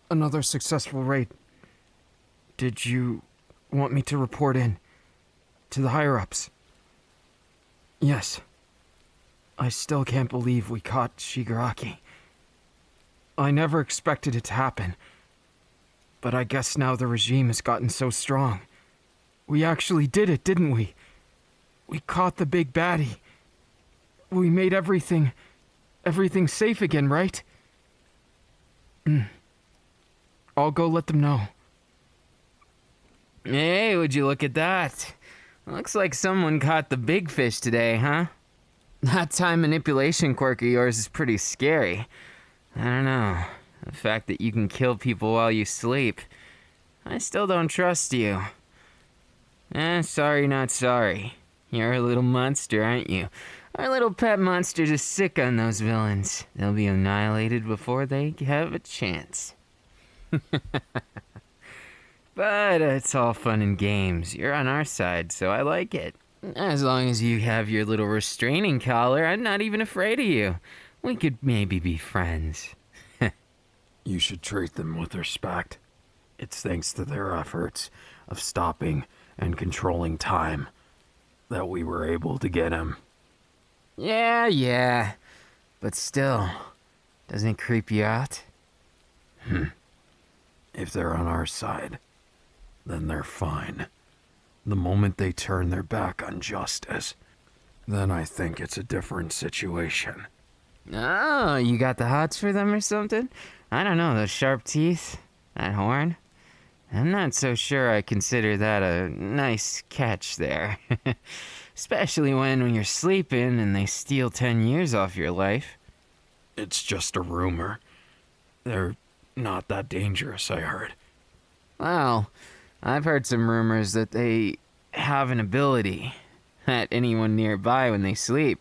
Another successful raid. Did you want me to report in to the higher-ups? Yes. I still can't believe we caught Shigaraki. I never expected it to happen. But I guess now the regime has gotten so strong. We actually did it, didn't we? We caught the big baddie. We made everything safe again, right? I'll go let them know. Hey, would you look at that? Looks like someone caught the big fish today, huh? That time manipulation quirk of yours is pretty scary. I don't know. The fact that you can kill people while you sleep. I still don't trust you. Sorry, not sorry. You're a little monster, aren't you? Our little pet monsters are sick on those villains. They'll be annihilated before they have a chance. But it's all fun and games. You're on our side, so I like it. As long as you have your little restraining collar, I'm not even afraid of you. We could maybe be friends. You should treat them with respect. It's thanks to their efforts of stopping and controlling time that we were able to get him. Yeah. But still, doesn't it creep you out? If they're on our side, then they're fine. The moment they turn their back on justice, then I think it's a different situation. Oh, you got the hots for them or something? I don't know, those sharp teeth, that horn. I'm not so sure I consider that a nice catch there. Especially when you're sleeping and they steal 10 years off your life. It's just a rumor. They're not that dangerous, I heard. Well, I've heard some rumors that they have an ability that anyone nearby when they sleep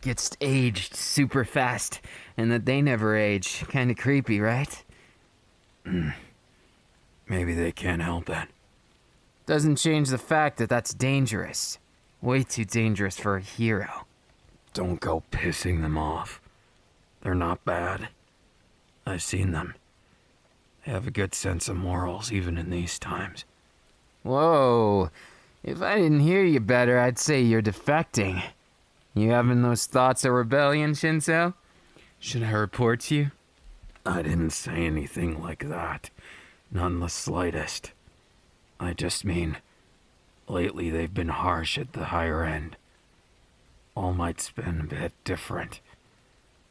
gets aged super fast, and that they never age. Kinda creepy, right? Maybe they can't help it. Doesn't change the fact that that's dangerous. Way too dangerous for a hero. Don't go pissing them off. They're not bad. I've seen them. They have a good sense of morals even in these times. Whoa. If I didn't hear you better, I'd say you're defecting. You having those thoughts of rebellion, Shinso? Should I report to you? I didn't say anything like that. Not in the slightest. I just mean, lately they've been harsh at the higher end. All Might's been a bit different.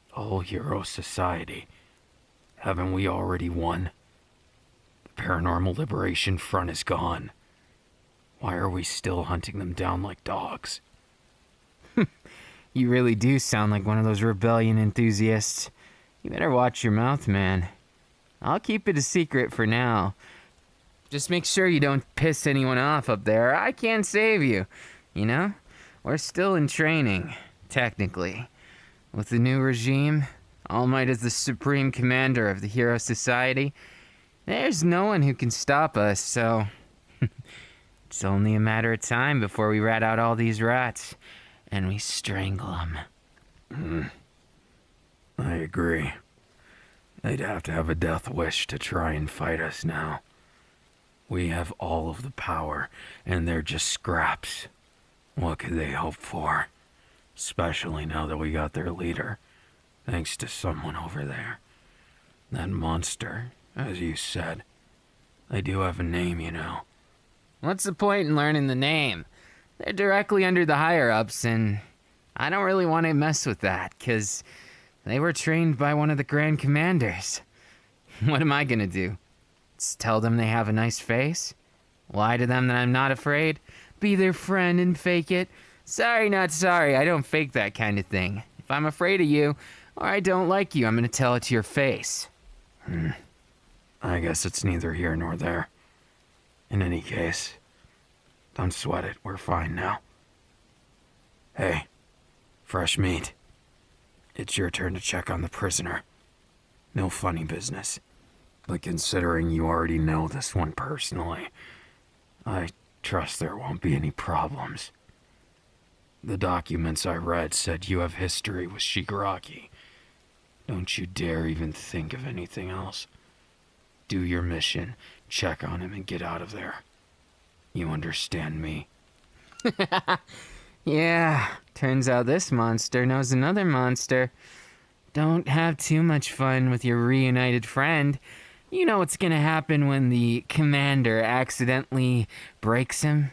The whole hero society. Haven't we already won? The Paranormal Liberation Front is gone. Why are we still hunting them down like dogs? You really do sound like one of those rebellion enthusiasts. You better watch your mouth, man. I'll keep it a secret for now. Just make sure you don't piss anyone off up there. I can't save you, you know? We're still in training, technically. With the new regime, All Might is the supreme commander of the Hero Society. There's no one who can stop us, so it's only a matter of time before we rat out all these rats and we strangle them. I agree. They'd have to have a death wish to try and fight us now. We have all of the power, and they're just scraps. What could they hope for? Especially now that we got their leader, thanks to someone over there. That monster, as you said. They do have a name, you know. What's the point in learning the name? They're directly under the higher-ups, and I don't really want to mess with that, because they were trained by one of the Grand Commanders. What am I gonna do? Just tell them they have a nice face? Lie to them that I'm not afraid? Be their friend and fake it? Sorry, not sorry, I don't fake that kind of thing. If I'm afraid of you, or I don't like you, I'm gonna tell it to your face. I guess it's neither here nor there. In any case, don't sweat it, we're fine now. Hey, fresh meat. It's your turn to check on the prisoner. No funny business. But considering you already know this one personally, I trust there won't be any problems. The documents I read said you have history with Shigaraki. Don't you dare even think of anything else. Do your mission, check on him, and get out of there. You understand me? Yeah, turns out this monster knows another monster. Don't have too much fun with your reunited friend. You know what's gonna happen when the commander accidentally breaks him?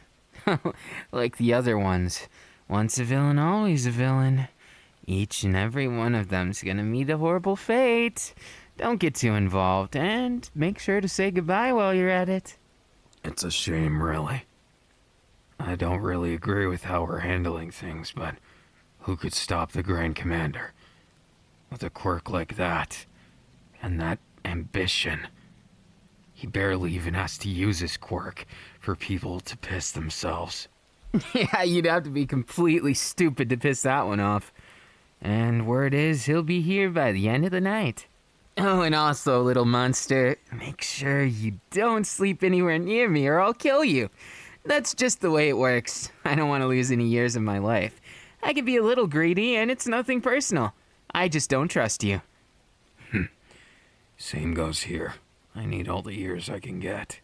Like the other ones. Once a villain, always a villain. Each and every one of them's gonna meet a horrible fate. Don't get too involved, and make sure to say goodbye while you're at it. It's a shame, really. I don't really agree with how we're handling things, but who could stop the Grand Commander? With a quirk like that, and that ambition. He barely even has to use his quirk for people to piss themselves. Yeah, you'd have to be completely stupid to piss that one off. And word is, he'll be here by the end of the night. Oh, and also, little monster, make sure you don't sleep anywhere near me or I'll kill you. That's just the way it works. I don't want to lose any years of my life. I could be a little greedy, and it's nothing personal. I just don't trust you. Same goes here. I need all the years I can get.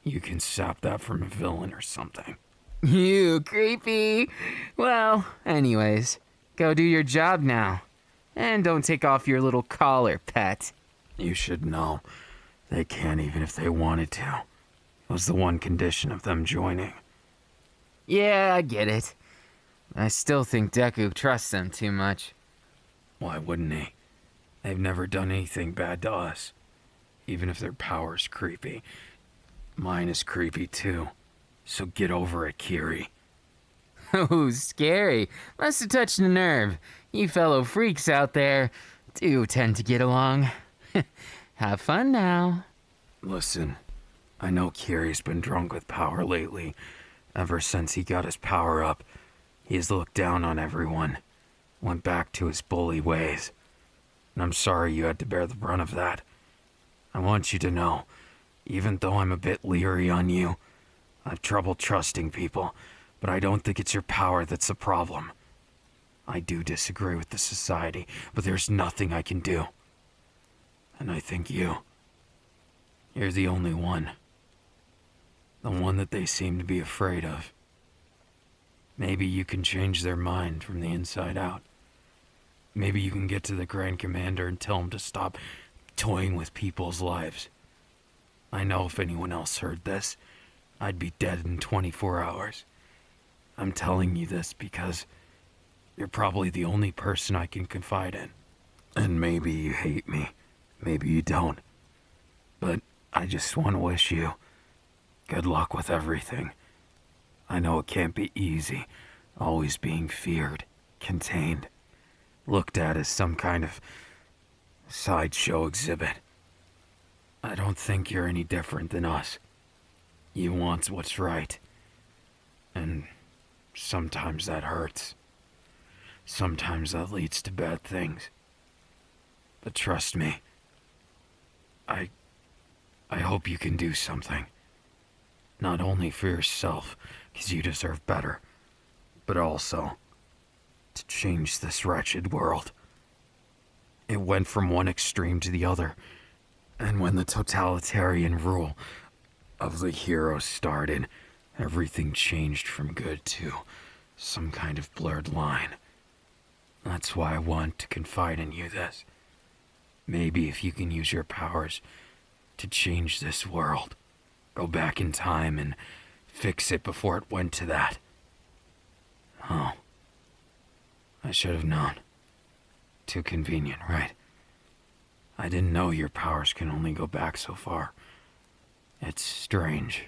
You can sap that from a villain or something. You creepy. Well, anyways, go do your job now. And don't take off your little collar, pet. You should know. They can't even if they wanted to. It was the one condition of them joining. Yeah, I get it. I still think Deku trusts them too much. Why wouldn't he? They've never done anything bad to us. Even if their power's creepy. Mine is creepy too. So get over it, Kiri. Oh, scary. Must have touched a nerve. You fellow freaks out there do tend to get along. Have fun now. Listen, I know Kiri's been drunk with power lately. Ever since he got his power up, he has looked down on everyone. Went back to his bully ways. And I'm sorry you had to bear the brunt of that. I want you to know, even though I'm a bit leery on you, I've trouble trusting people, but I don't think it's your power that's the problem. I do disagree with the society, but there's nothing I can do. And I think you're the only one. The one that they seem to be afraid of. Maybe you can change their mind from the inside out. Maybe you can get to the Grand Commander and tell him to stop toying with people's lives. I know if anyone else heard this, I'd be dead in 24 hours. I'm telling you this because you're probably the only person I can confide in. And maybe you hate me, maybe you don't. But I just want to wish you good luck with everything. I know it can't be easy, always being feared, contained, looked at as some kind of sideshow exhibit. I don't think you're any different than us. You want what's right. And sometimes that hurts. Sometimes that leads to bad things. But trust me, I hope you can do something. Not only for yourself, because you deserve better, but also to change this wretched world. It went from one extreme to the other, and when the totalitarian rule of the heroes started, everything changed from good to some kind of blurred line. That's why I want to confide in you this. Maybe if you can use your powers to change this world, go back in time and fix it before it went to that. Oh, I should have known. Too convenient, right? I didn't know your powers can only go back so far. It's strange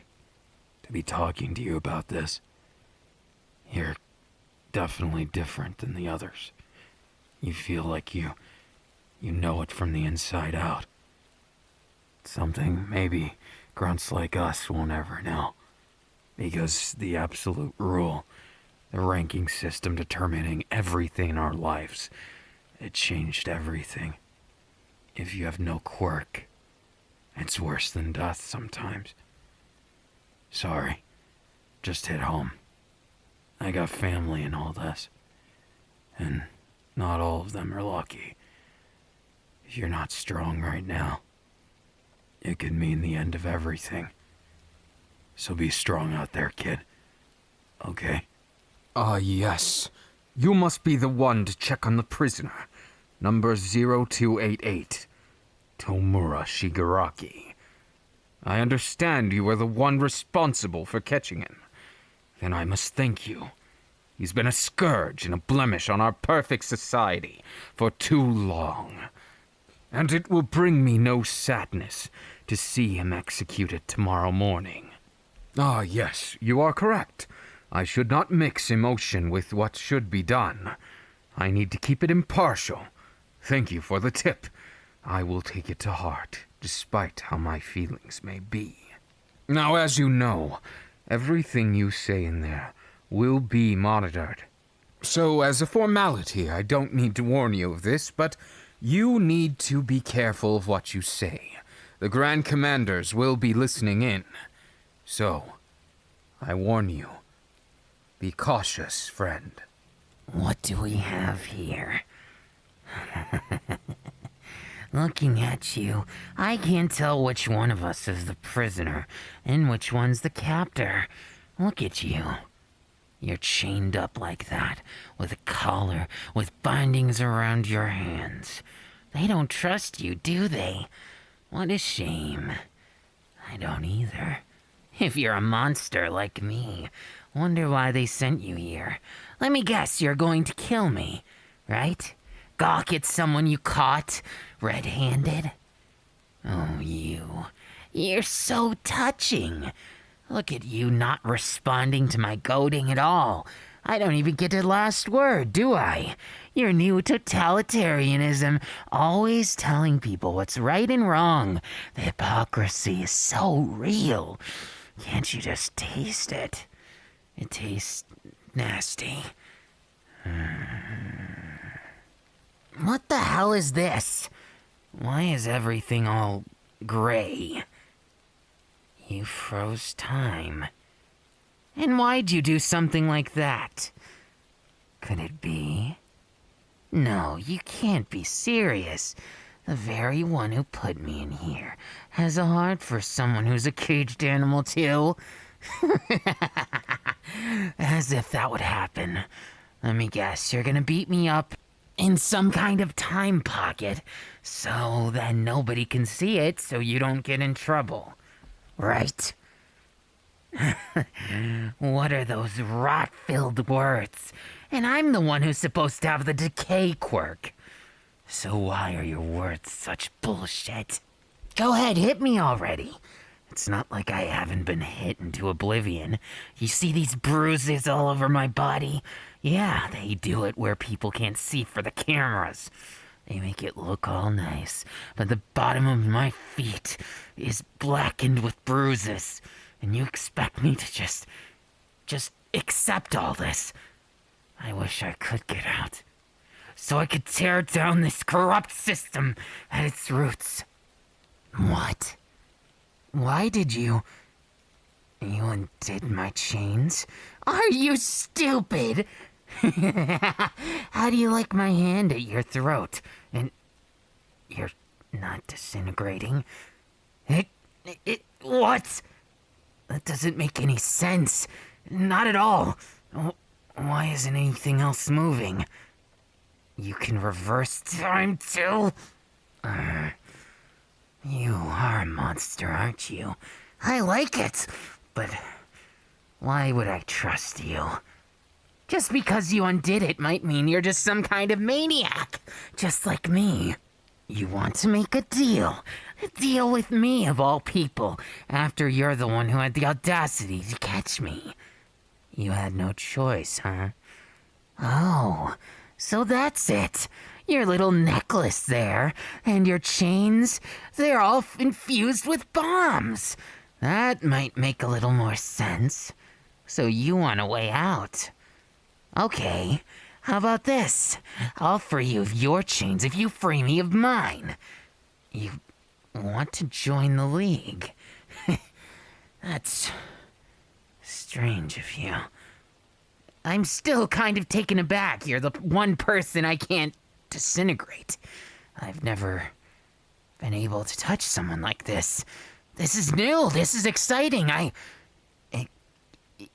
to be talking to you about this. You're definitely different than the others. You feel like you know it from the inside out. Something maybe grunts like us won't ever know. Because the absolute rule, the ranking system determining everything in our lives, it changed everything. If you have no quirk, it's worse than death sometimes. Sorry, just hit home. I got family and all this. And not all of them are lucky. If you're not strong right now, It could mean the end of everything. So be strong out there, kid. Okay? Yes. You must be the one to check on the prisoner. Number 0288. Tomura Shigaraki. I understand you were the one responsible for catching him. Then I must thank you. He's been a scourge and a blemish on our perfect society for too long. And it will bring me no sadness to see him executed tomorrow morning. Yes, you are correct. I should not mix emotion with what should be done. I need to keep it impartial. Thank you for the tip. I will take it to heart, despite how my feelings may be. Now, as you know, everything you say in there will be monitored. So, as a formality, I don't need to warn you of this, but you need to be careful of what you say. The Grand Commanders will be listening in. So, I warn you, be cautious, friend. What do we have here? Looking at you, I can't tell which one of us is the prisoner and which one's the captor. Look at you. You're chained up like that, with a collar, with bindings around your hands. They don't trust you, do they? What a shame. I don't either. If you're a monster like me, wonder why they sent you here. Let me guess, you're going to kill me, right? Gawk at someone you caught red-handed? Oh, you're so touching. Look at you not responding to my goading at all. I don't even get the last word, do I? Your new totalitarianism, always telling people what's right and wrong. The hypocrisy is so real. Can't you just taste it? It tastes nasty. What the hell is this? Why is everything all gray? You froze time. And why'd you do something like that? Could it be? No, you can't be serious. The very one who put me in here has a heart for someone who's a caged animal too. As if that would happen. Let me guess, you're gonna beat me up in some kind of time pocket so that nobody can see it so you don't get in trouble. Right? What are those rot-filled words? And I'm the one who's supposed to have the decay quirk. So why are your words such bullshit? Go ahead, hit me already. It's not like I haven't been hit into oblivion. You see these bruises all over my body? Yeah, they do it where people can't see for the cameras. They make it look all nice, but the bottom of my feet is blackened with bruises. And you expect me to just accept all this? I wish I could get out, so I could tear down this corrupt system at its roots. What? Why did you undid my chains? Are you stupid? How do you like my hand at your throat? And you're not disintegrating? What? That doesn't make any sense. Not at all. Why isn't anything else moving? You can reverse time too? You are a monster, aren't you? I like it, but why would I trust you? Just because you undid it might mean you're just some kind of maniac, just like me. You want to make a deal with me of all people, after you're the one who had the audacity to catch me. You had no choice, huh? Oh, so that's it. Your little necklace there, and your chains, they're all infused with bombs. That might make a little more sense. So you want a way out. Okay, how about this? I'll free you of your chains if you free me of mine. You want to join the League? That's strange of you. I'm still kind of taken aback. You're the one person I can't disintegrate. I've never been able to touch someone like this. This is new. This is exciting.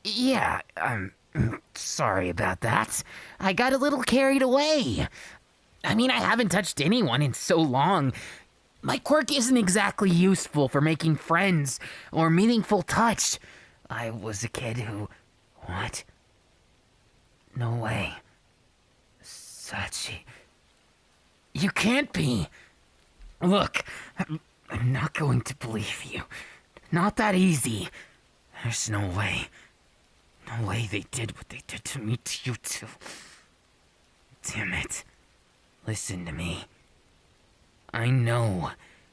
Yeah, I'm sorry about that. I got a little carried away. I mean, I haven't touched anyone in so long. My quirk isn't exactly useful for making friends or meaningful touch. I was a kid who... What? No way. Sachi... You can't be. Look, I'm not going to believe you. Not that easy. There's no way. No way they did what they did to me to you too. Damn it. Listen to me. I know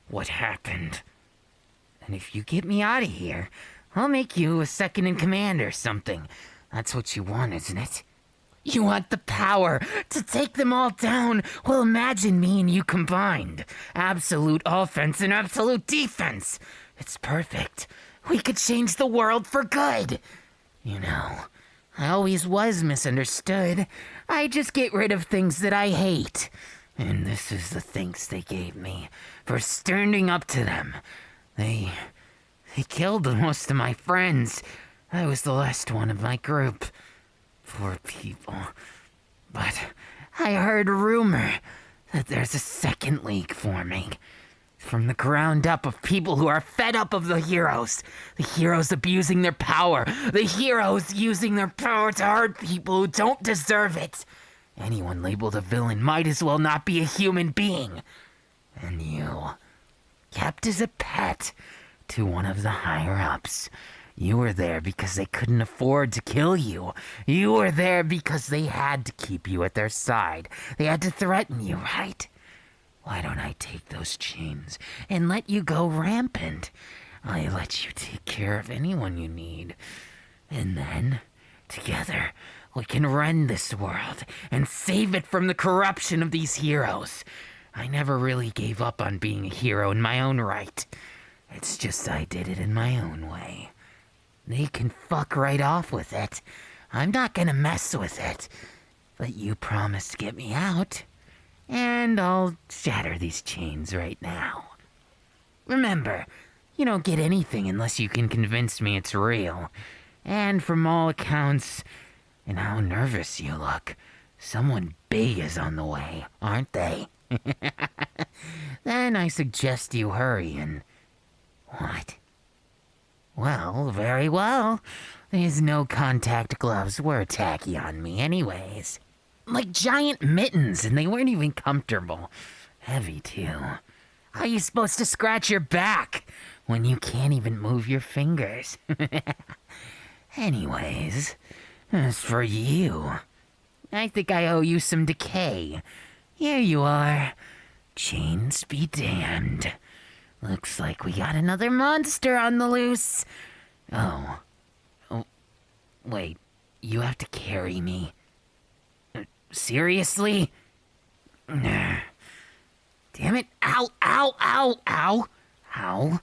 what happened. And if you get me out of here, I'll make you a second in command or something. That's what you want, isn't it? You want the power to take them all down. Well, imagine me and you combined. Absolute offense and absolute defense. It's perfect. We could change the world for good. You know, I always was misunderstood. I just get rid of things that I hate. And this is the thanks they gave me for standing up to them. They killed most of my friends. I was the last one of my group. Poor people. But I heard a rumor that there's a second league forming. From the ground up of people who are fed up of the heroes. The heroes abusing their power. The heroes using their power to hurt people who don't deserve it. Anyone labeled a villain might as well not be a human being. And you, kept as a pet to one of the higher-ups. You were there because they couldn't afford to kill you. You were there because they had to keep you at their side. They had to threaten you, right? Why don't I take those chains and let you go rampant? I let you take care of anyone you need. And then, together, we can rend this world and save it from the corruption of these heroes. I never really gave up on being a hero in my own right. It's just I did it in my own way. They can fuck right off with it. I'm not gonna mess with it. But you promised to get me out. And I'll shatter these chains right now. Remember, you don't get anything unless you can convince me it's real. And from all accounts, and how nervous you look, someone big is on the way, aren't they? Then I suggest you hurry and... What? Well, very well. These no-contact gloves were tacky on me anyways. Like giant mittens, and they weren't even comfortable. Heavy, too. How are you supposed to scratch your back when you can't even move your fingers? Anyways, as for you, I think I owe you some decay. Here you are. Chains be damned. Looks like we got another monster on the loose. Oh, wait, you have to carry me? Seriously? Damn it, ow, ow, ow, ow, ow.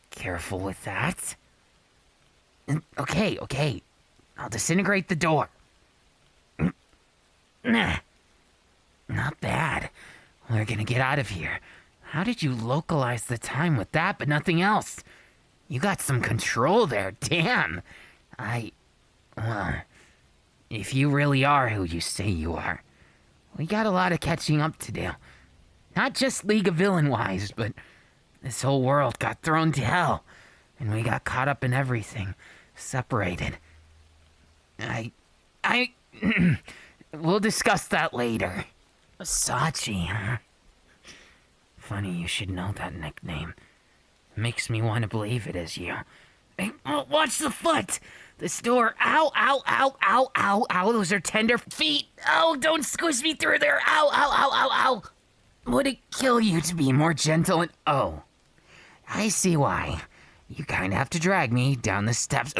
Careful with that. Okay, I'll disintegrate the door. Not bad. We're gonna get out of here. How did you localize the time with that but nothing else? You got some control there, damn. Well, if you really are who you say you are, we got a lot of catching up to do. Not just League of Villain-wise, but this whole world got thrown to hell, and we got caught up in everything, separated. We'll discuss that later. Sachi, huh? Funny you should know that nickname. Makes me want to believe it is you. Hey, watch the foot! This door. Ow, ow, ow, ow, ow, ow. Those are tender feet. Oh, don't squish me through there. Ow, ow, ow, ow, ow. Would it kill you to be more gentle and... Oh, I see why. You kind of have to drag me down the steps.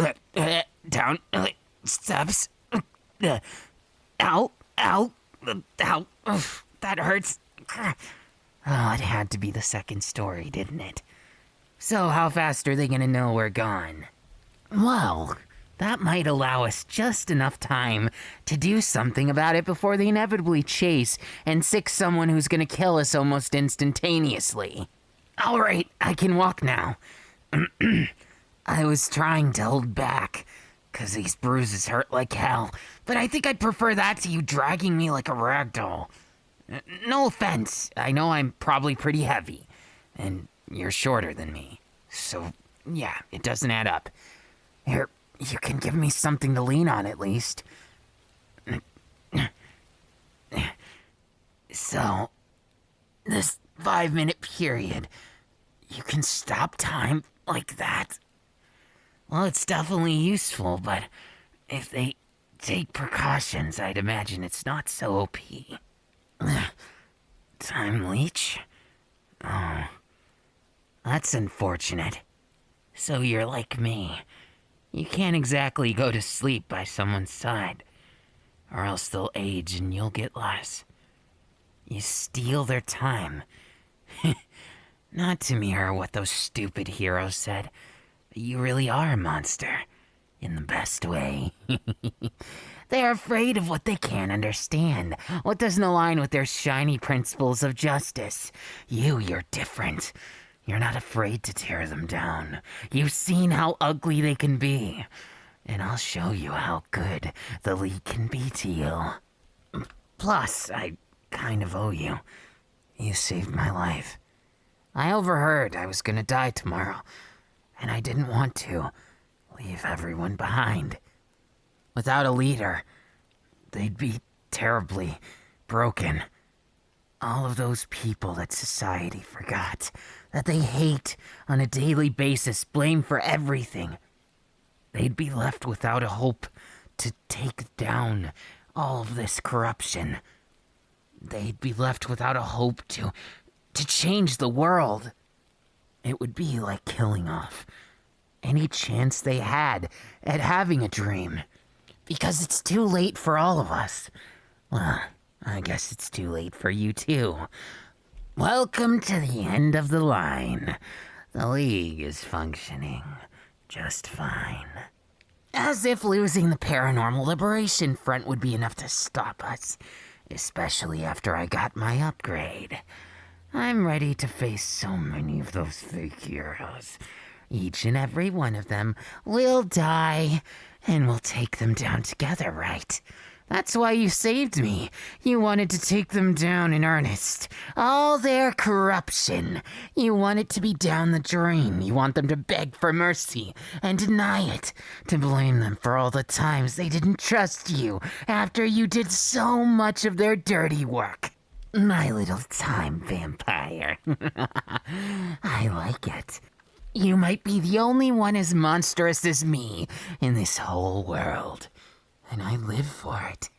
Down steps. Ow, ow, ow. Ugh, that hurts. Oh, it had to be the second story, didn't it? So how fast are they gonna know we're gone? Well, that might allow us just enough time to do something about it before they inevitably chase and sick someone who's gonna kill us almost instantaneously. All right, I can walk now. I was trying to hold back, 'cause these bruises hurt like hell, but I think I'd prefer that to you dragging me like a rag doll. No offense, I know I'm probably pretty heavy, and you're shorter than me, so yeah, it doesn't add up. Here, you can give me something to lean on at least. So, this 5-minute period, you can stop time like that? Well, it's definitely useful, but if they take precautions, I'd imagine it's not so OP. Time leech? Oh, that's unfortunate. So you're like me. You can't exactly go to sleep by someone's side, or else they'll age and you'll get less. You steal their time. Not to mirror what those stupid heroes said, but you really are a monster. In the best way. They're afraid of what they can't understand, what doesn't align with their shiny principles of justice. You're different. You're not afraid to tear them down. You've seen how ugly they can be. And I'll show you how good the League can be to you. Plus, I kind of owe you. You saved my life. I overheard I was gonna die tomorrow, and I didn't want to leave everyone behind. Without a leader, they'd be terribly broken. All of those people that society forgot, that they hate on a daily basis, blame for everything. They'd be left without a hope to take down all of this corruption. They'd be left without a hope to change the world. It would be like killing off any chance they had at having a dream. Because it's too late for all of us. Well, I guess it's too late for you too. Welcome to the end of the line. The League is functioning just fine. As if losing the Paranormal Liberation Front would be enough to stop us. Especially after I got my upgrade. I'm ready to face so many of those fake heroes. Each and every one of them will die, and we'll take them down together, right? That's why you saved me. You wanted to take them down in earnest. All their corruption. You want it to be down the drain. You want them to beg for mercy and deny it. To blame them for all the times they didn't trust you after you did so much of their dirty work. My little time vampire. I like it. You might be the only one as monstrous as me in this whole world. And I live for it.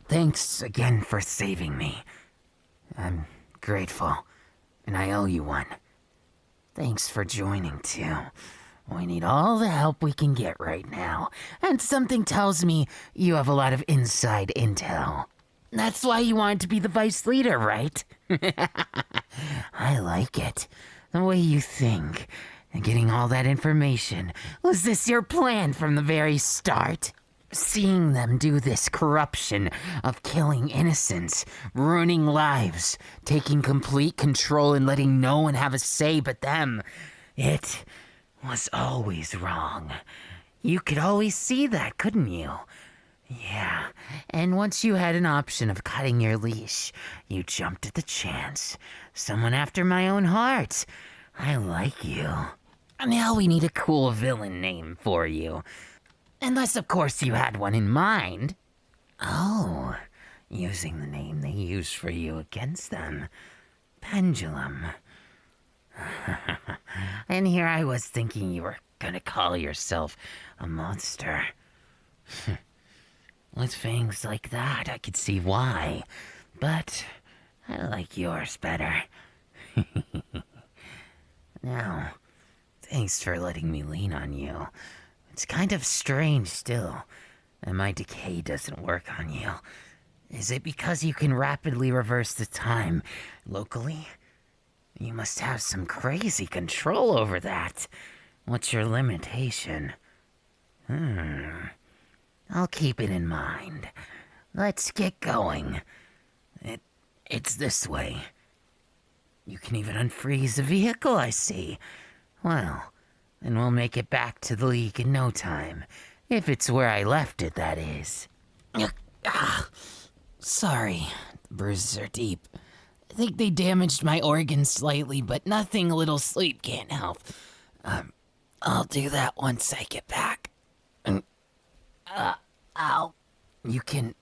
Thanks again for saving me. I'm grateful, and I owe you one. Thanks for joining, too. We need all the help we can get right now, and something tells me you have a lot of inside intel. That's why you wanted to be the vice leader, right? I like it. The way you think, and getting all that information. Was this your plan from the very start? Seeing them do this corruption of killing innocents, ruining lives, taking complete control and letting no one have a say but them. It was always wrong. You could always see that, couldn't you? Yeah, and once you had an option of cutting your leash, you jumped at the chance. Someone after my own heart. I like you. Now we need a cool villain name for you. Unless, of course, you had one in mind. Oh, using the name they used for you against them. Pendulum. And here I was thinking you were gonna call yourself a monster. With fangs like that, I could see why. But I like yours better. Now, thanks for letting me lean on you. It's kind of strange still, that my decay doesn't work on you. Is it because you can rapidly reverse the time locally? You must have some crazy control over that. What's your limitation? I'll keep it in mind. Let's get going. It's this way. You can even unfreeze a vehicle, I see. Well, then we'll make it back to the League in no time. If it's where I left it, that is. Sorry, the bruises are deep. I think they damaged my organs slightly, but nothing a little sleep can't help. I'll do that once I get back. Ow. You can...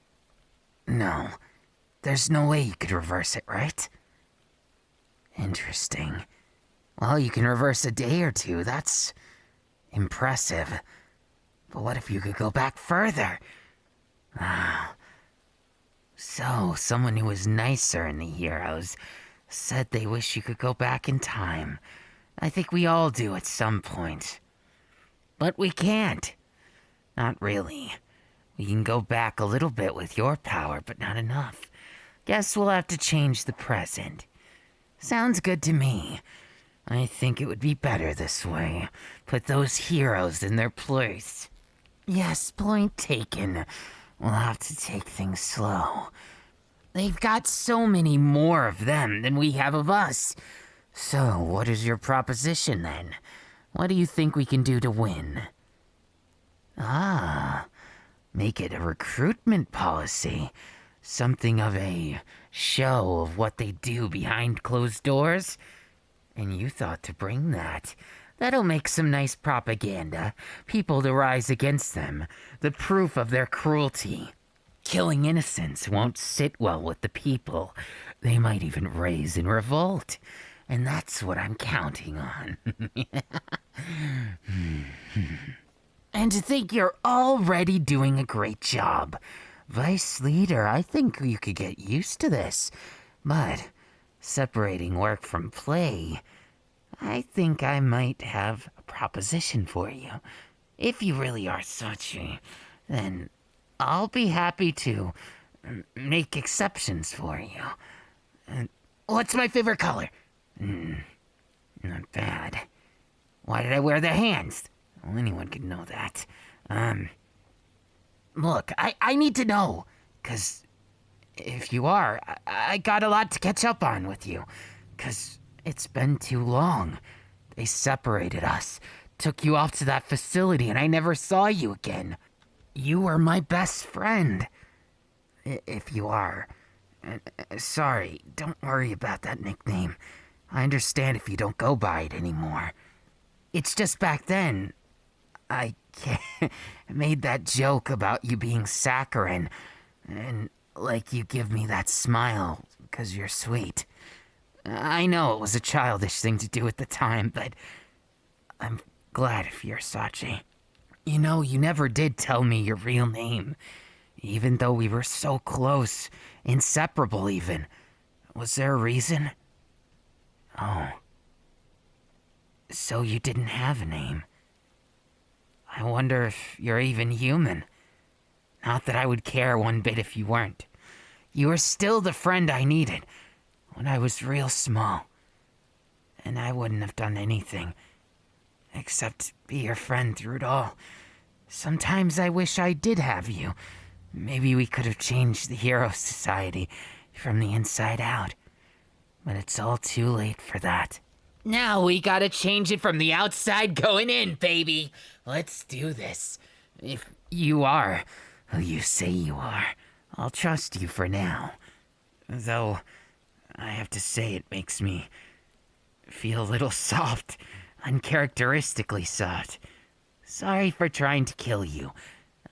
No. There's no way you could reverse it, right? Interesting. Well, you can reverse a day or two. That's impressive. But what if you could go back further? So, someone who was nicer in the heroes said they wish you could go back in time. I think we all do at some point. But we can't. Not really. We can go back a little bit with your power, but not enough. Guess we'll have to change the present. Sounds good to me. I think it would be better this way. Put those heroes in their place. Yes, point taken. We'll have to take things slow. They've got so many more of them than we have of us. So, what is your proposition then? What do you think we can do to win? Make it a recruitment policy. Something of a show of what they do behind closed doors? And you thought to bring that. That'll make some nice propaganda. People to rise against them. The proof of their cruelty. Killing innocents won't sit well with the people. They might even raise in revolt. And that's what I'm counting on. And to think you're already doing a great job. Vice leader, I think you could get used to this. But separating work from play, I think I might have a proposition for you. If you really are Sachi, then I'll be happy to make exceptions for you. What's my favorite color? Not bad. Why did I wear the hands? Well, anyone could know that. Look, I need to know, 'cause if you are, I got a lot to catch up on with you, 'cause it's been too long. They separated us, took you off to that facility, and I never saw you again. You were my best friend. If you are. Sorry, don't worry about that nickname. I understand if you don't go by it anymore. It's just back then, I made that joke about you being saccharine, and like you give me that smile because you're sweet. I know it was a childish thing to do at the time, but I'm glad if you're Sachi. You know, you never did tell me your real name, even though we were so close, inseparable even. Was there a reason? Oh. So you didn't have a name. I wonder if you're even human. Not that I would care one bit if you weren't. You were still the friend I needed when I was real small. And I wouldn't have done anything except be your friend through it all. Sometimes I wish I did have you. Maybe we could have changed the Hero Society from the inside out. But it's all too late for that. Now we gotta change it from the outside going in, baby. Let's do this. If you are who you say you are, I'll trust you for now. Though, I have to say it makes me feel a little soft, uncharacteristically soft. Sorry for trying to kill you.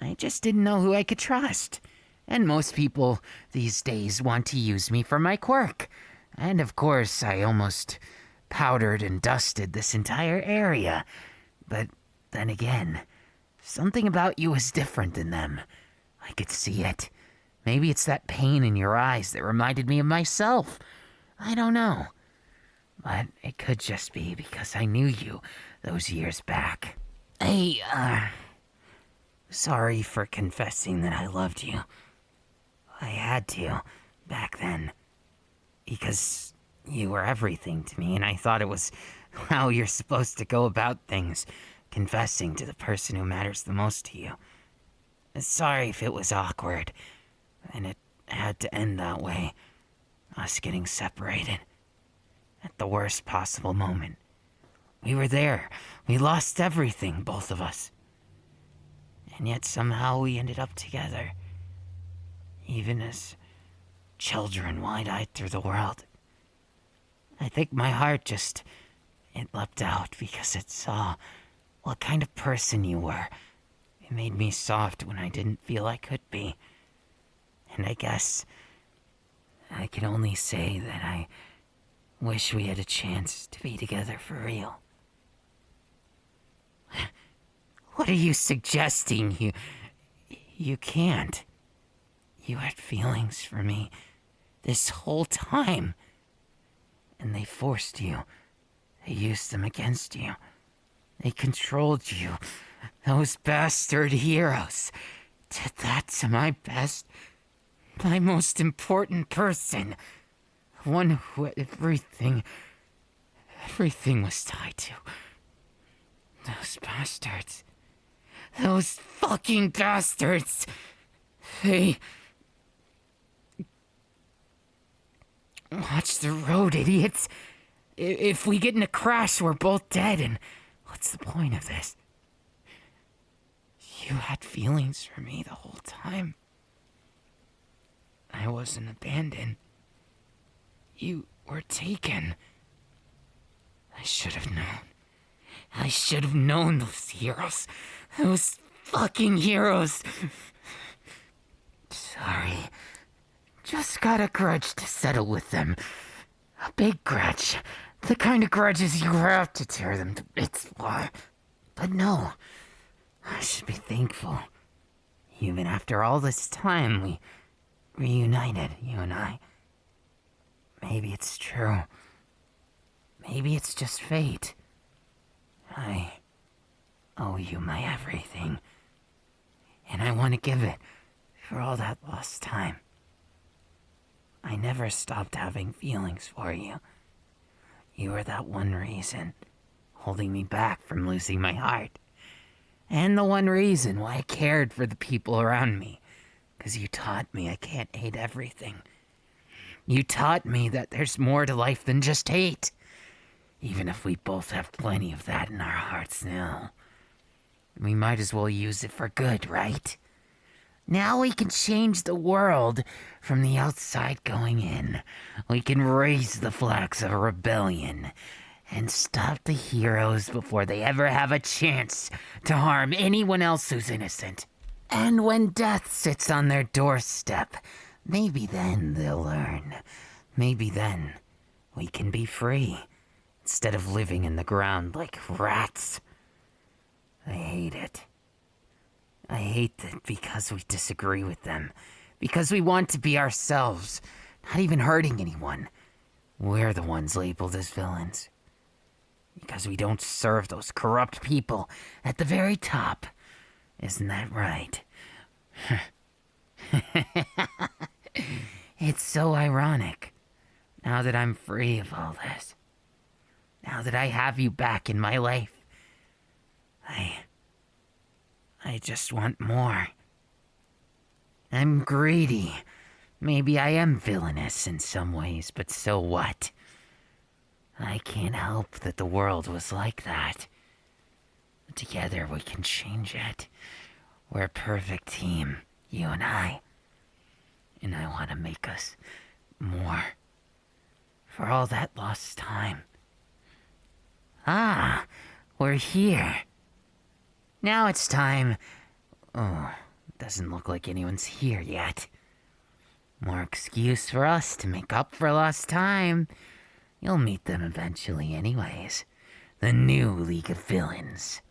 I just didn't know who I could trust. And most people these days want to use me for my quirk. And of course, I almost powdered and dusted this entire area. But then again, something about you is different than them. I could see it. Maybe it's that pain in your eyes that reminded me of myself. I don't know. But it could just be because I knew you those years back. Hey, sorry for confessing that I loved you. I had to, back then. Because you were everything to me, and I thought it was how you're supposed to go about things, confessing to the person who matters the most to you. Sorry if it was awkward, and it had to end that way, us getting separated. at the worst possible moment. We were there. We lost everything, both of us. And yet somehow we ended up together. Even as children wide-eyed through the world. I think my heart it leapt out because it saw what kind of person you were. It made me soft when I didn't feel I could be. And I guess I can only say that I wish we had a chance to be together for real. What are you suggesting? You can't. You had feelings for me this whole time. And they forced you. They used them against you. They controlled you. Those bastard heroes did that to my most important person. One who everything was tied to. Those bastards. Those fucking bastards. They... Watch the road, idiots. If we get in a crash, we're both dead, and what's the point of this? You had feelings for me the whole time. I wasn't abandoned. You were taken. I should have known. I should have known those heroes. Those fucking heroes. Sorry. Just got a grudge to settle with them. A big grudge. The kind of grudges you have to tear them to bits for. But no. I should be thankful. Even after all this time, we reunited, you and I. Maybe it's true. Maybe it's just fate. I owe you my everything. And I want to give it for all that lost time. I never stopped having feelings for you. You were that one reason, holding me back from losing my heart. And the one reason why I cared for the people around me. 'Cause you taught me I can't hate everything. You taught me that there's more to life than just hate. Even if we both have plenty of that in our hearts now. We might as well use it for good, right? Now we can change the world from the outside going in. We can raise the flags of rebellion and stop the heroes before they ever have a chance to harm anyone else who's innocent. And when death sits on their doorstep, maybe then they'll learn. Maybe then we can be free instead of living in the ground like rats. I hate it. I hate that because we disagree with them. Because we want to be ourselves, not even hurting anyone. We're the ones labeled as villains. Because we don't serve those corrupt people at the very top. Isn't that right? It's so ironic. Now that I'm free of all this. Now that I have you back in my life. I just want more. I'm greedy. Maybe I am villainous in some ways, but so what? I can't help that the world was like that. Together we can change it. We're a perfect team, you and I. And I want to make us more. For all that lost time. Ah, we're here. Now it's time. Oh, doesn't look like anyone's here yet. More excuse for us to make up for lost time. You'll meet them eventually anyways. The new League of Villains.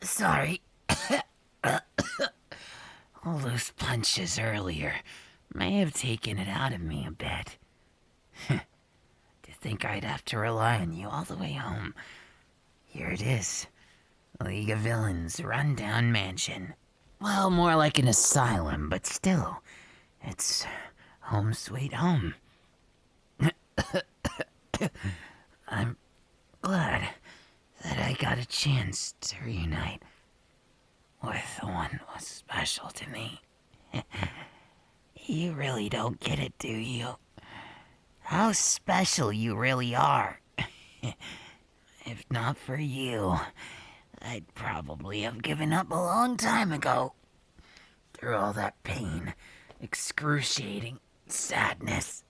Sorry. All those punches earlier may have taken it out of me a bit. To think I'd have to rely on you all the way home. Here it is. League of Villains rundown mansion. Well, more like an asylum, but still. It's home sweet home. I'm glad that I got a chance to reunite with the one who was special to me. You really don't get it, do you? how special you really are. If not for you, I'd probably have given up a long time ago. Through all that pain, excruciating sadness,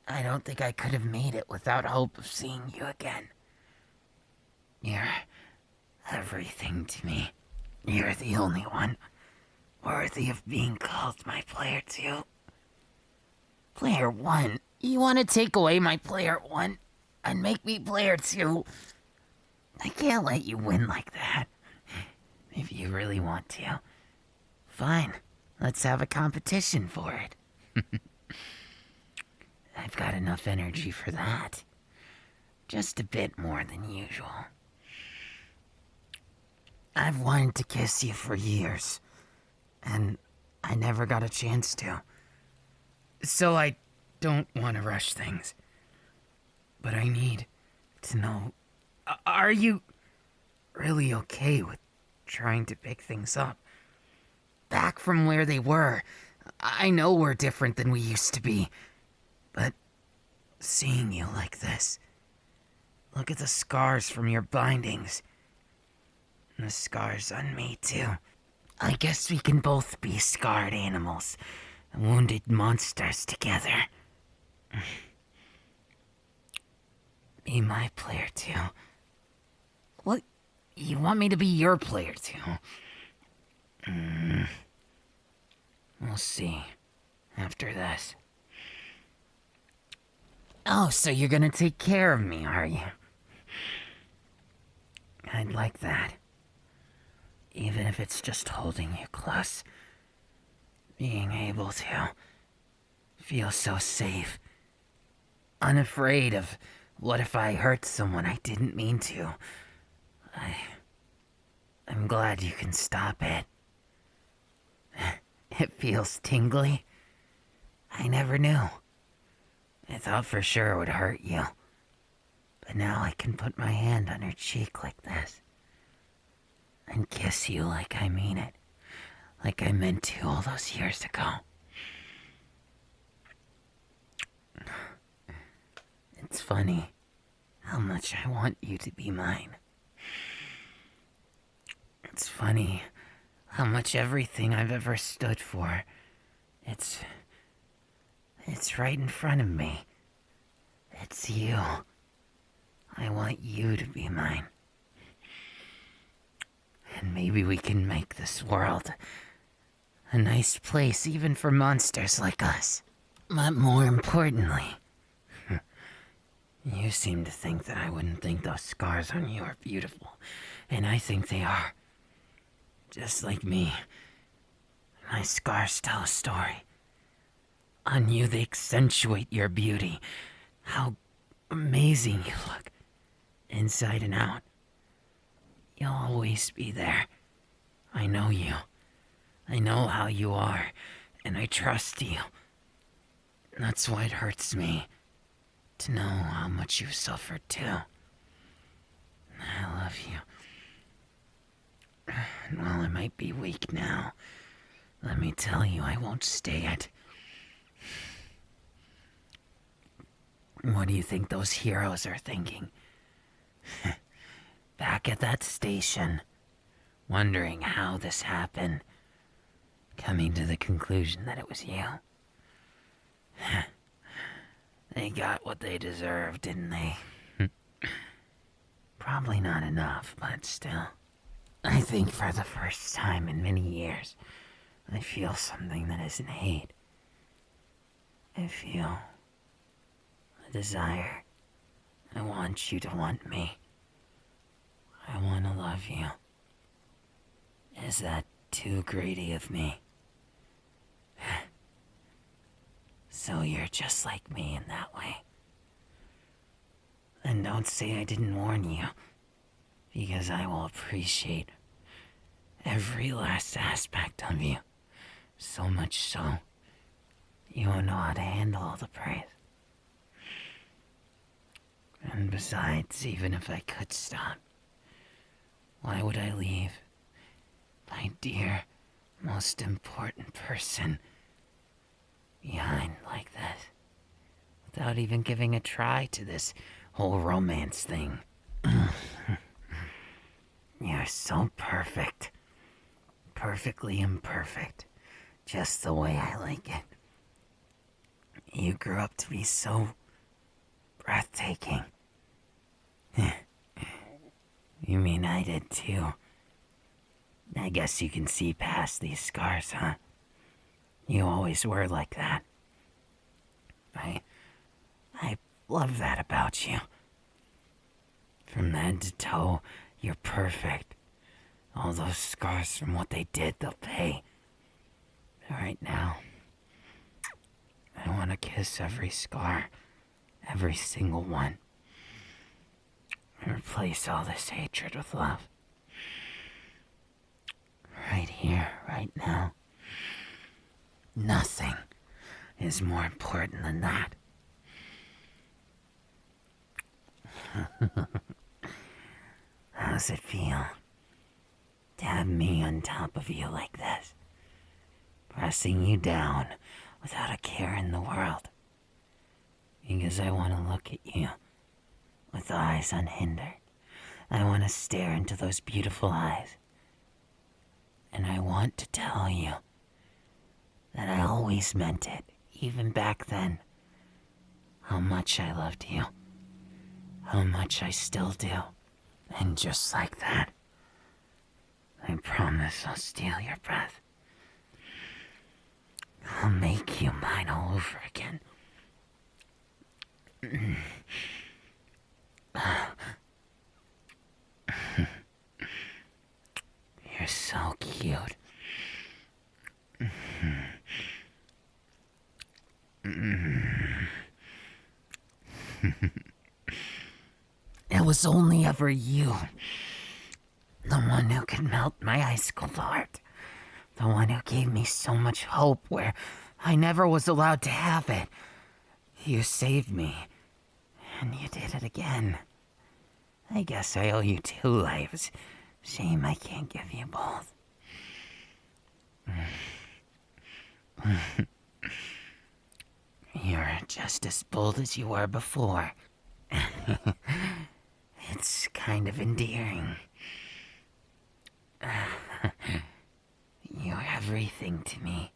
I don't think I could have made it without hope of seeing you again. You're everything to me. You're the only one worthy of being called my player 2. Player 1? You want to take away my player 1 and make me player 2? I can't let you win like that. If you really want to. Fine, let's have a competition for it. I've got enough energy for that. Just a bit more than usual. I've wanted to kiss you for years, and I never got a chance to. So I don't want to rush things. But I need to know, are you really okay with trying to pick things up? Back from where they were. I know we're different than we used to be, but seeing you like this, look at the scars from your bindings, and the scars on me too. I guess we can both be scarred animals, wounded monsters together. Be my player too. What? You want me to be your player too? We'll see. After this. Oh, so you're gonna take care of me, are you? I'd like that. Even if it's just holding you close. Being able to feel so safe. Unafraid of what if I hurt someone I didn't mean to. I'm glad you can stop it. It feels tingly. I never knew. I thought for sure it would hurt you. But now I can put my hand on your cheek like this. And kiss you like I mean it. Like I meant to all those years ago. It's funny how much I want you to be mine. It's funny how much everything I've ever stood for, it's right in front of me. It's you. I want you to be mine. And maybe we can make this world a nice place even for monsters like us. But more importantly, you seem to think that I wouldn't think those scars on you are beautiful, and I think they are. Just like me. My scars tell a story. On you, they accentuate your beauty. How amazing you look. Inside and out. You'll always be there. I know you. I know how you are, and I trust you. That's why it hurts me to know how much you've suffered too. I love you. And while I might be weak now, let me tell you, I won't stay it. What do you think those heroes are thinking? Back at that station, wondering how this happened, coming to the conclusion that it was you. They got what they deserved, didn't they? Probably not enough, but still. I think for the first time in many years, I feel something that isn't hate. I feel a desire. I want you to want me. I want to love you. Is that too greedy of me? So you're just like me in that way. And don't say I didn't warn you, because I will appreciate every last aspect of you. So much so, you won't know how to handle all the praise. And besides, even if I could stop, why would I leave my dear, most important person behind like this? without even giving a try to this whole romance thing. You're so perfect. Perfectly imperfect. Just the way I like it. You grew up to be so breathtaking. You mean I did too? I guess you can see past these scars, huh? You always were like that. I love that about you. From head to toe, you're perfect. All those scars from what they did, they'll pay. Right now, I want to kiss every scar, every single one. And replace all this hatred with love. Right here, right now. Nothing is more important than that. How's it feel to have me on top of you like this? Pressing you down without a care in the world. Because I want to look at you with eyes unhindered. I want to stare into those beautiful eyes. And I want to tell you that I always meant it, even back then. How much I loved you. How much I still do. And just like that, I promise I'll steal your breath. I'll make you mine all over again. You're so cute. It was only ever you. The one who could melt my ice cold heart. The one who gave me so much hope where I never was allowed to have it. You saved me. And you did it again. I guess I owe you 2 lives. Shame I can't give you both. You're just as bold as you were before. It's kind of endearing. You're everything to me.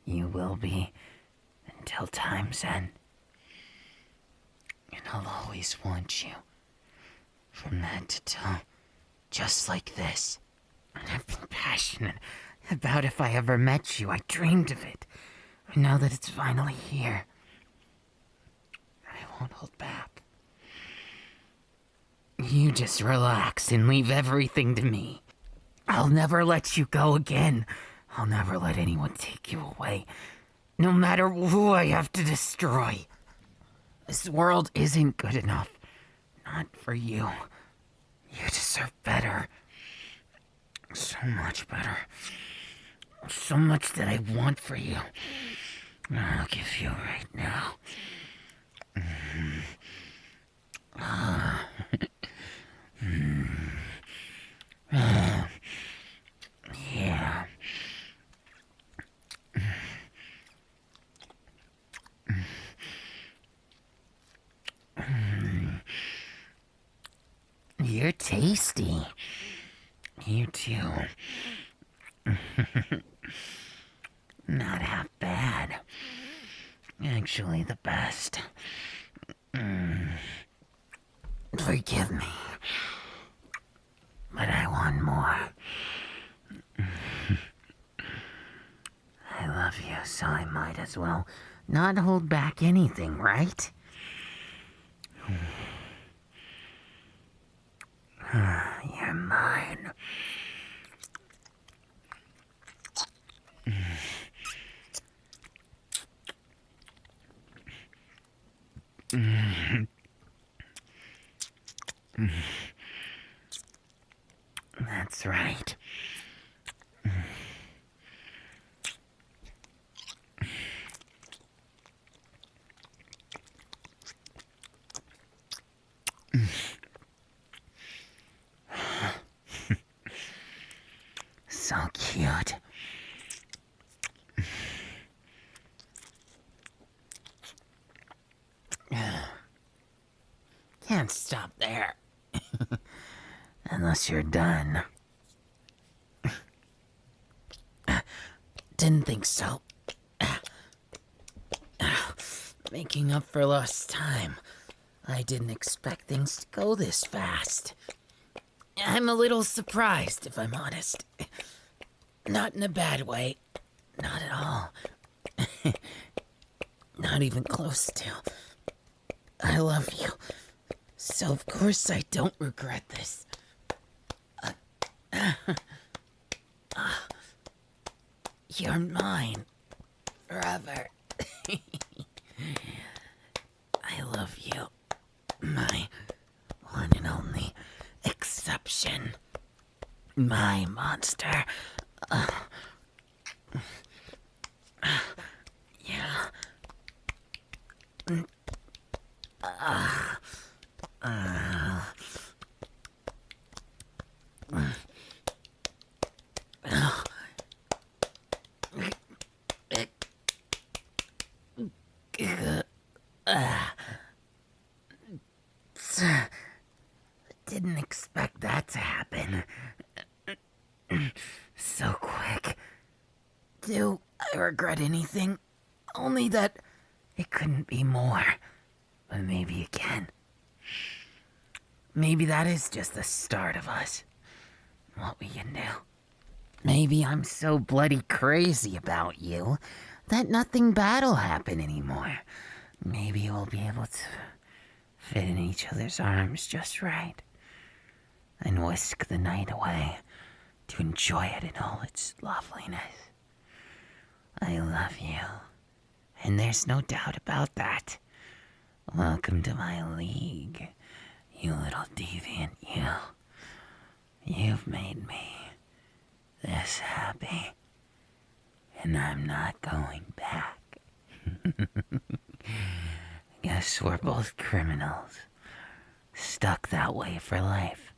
You will be until time's end. And I'll always want you. From head to toe. Just like this. And I've been passionate about if I ever met you. I dreamed of it. And now that it's finally here, I won't hold back. You just relax and leave everything to me. I'll never let you go again. I'll never let anyone take you away. No matter who I have to destroy. This world isn't good enough. Not for you. You deserve better. So much better. So much that I want for you. I'll give you right now. Yeah. You're tasty. You too. Not half bad. Actually, the best. Forgive me. But I want more. I love you, so I might as well not hold back anything, right? You're mine. That's right. So cute. can't stop there. Unless you're done. Didn't think so. Making up for lost time. I didn't expect things to go this fast. I'm a little surprised, if I'm honest. Not in a bad way. Not at all. Not even close to. I love you. So of course I don't regret this. You're mine. Forever. I love you. My one and only exception. My monster. Yeah. Didn't expect that to happen. So quick. Do I regret anything? Only that it couldn't be more. But maybe again. Maybe that is just the start of us. What we can do. Maybe I'm so bloody crazy about you that nothing bad'll happen anymore. Maybe we'll be able to fit in each other's arms just right. And whisk the night away to enjoy it in all its loveliness. I love you. And there's no doubt about that. Welcome to my league, you little deviant you. You've made me this happy. And I'm not going back. Guess we're both criminals. Stuck that way for life.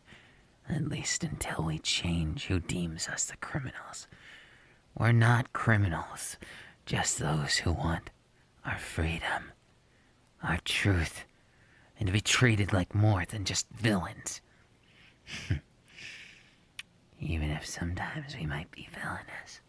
At least until we change who deems us the criminals. We're not criminals, just those who want our freedom, our truth, and to be treated like more than just villains. Even if sometimes we might be villainous.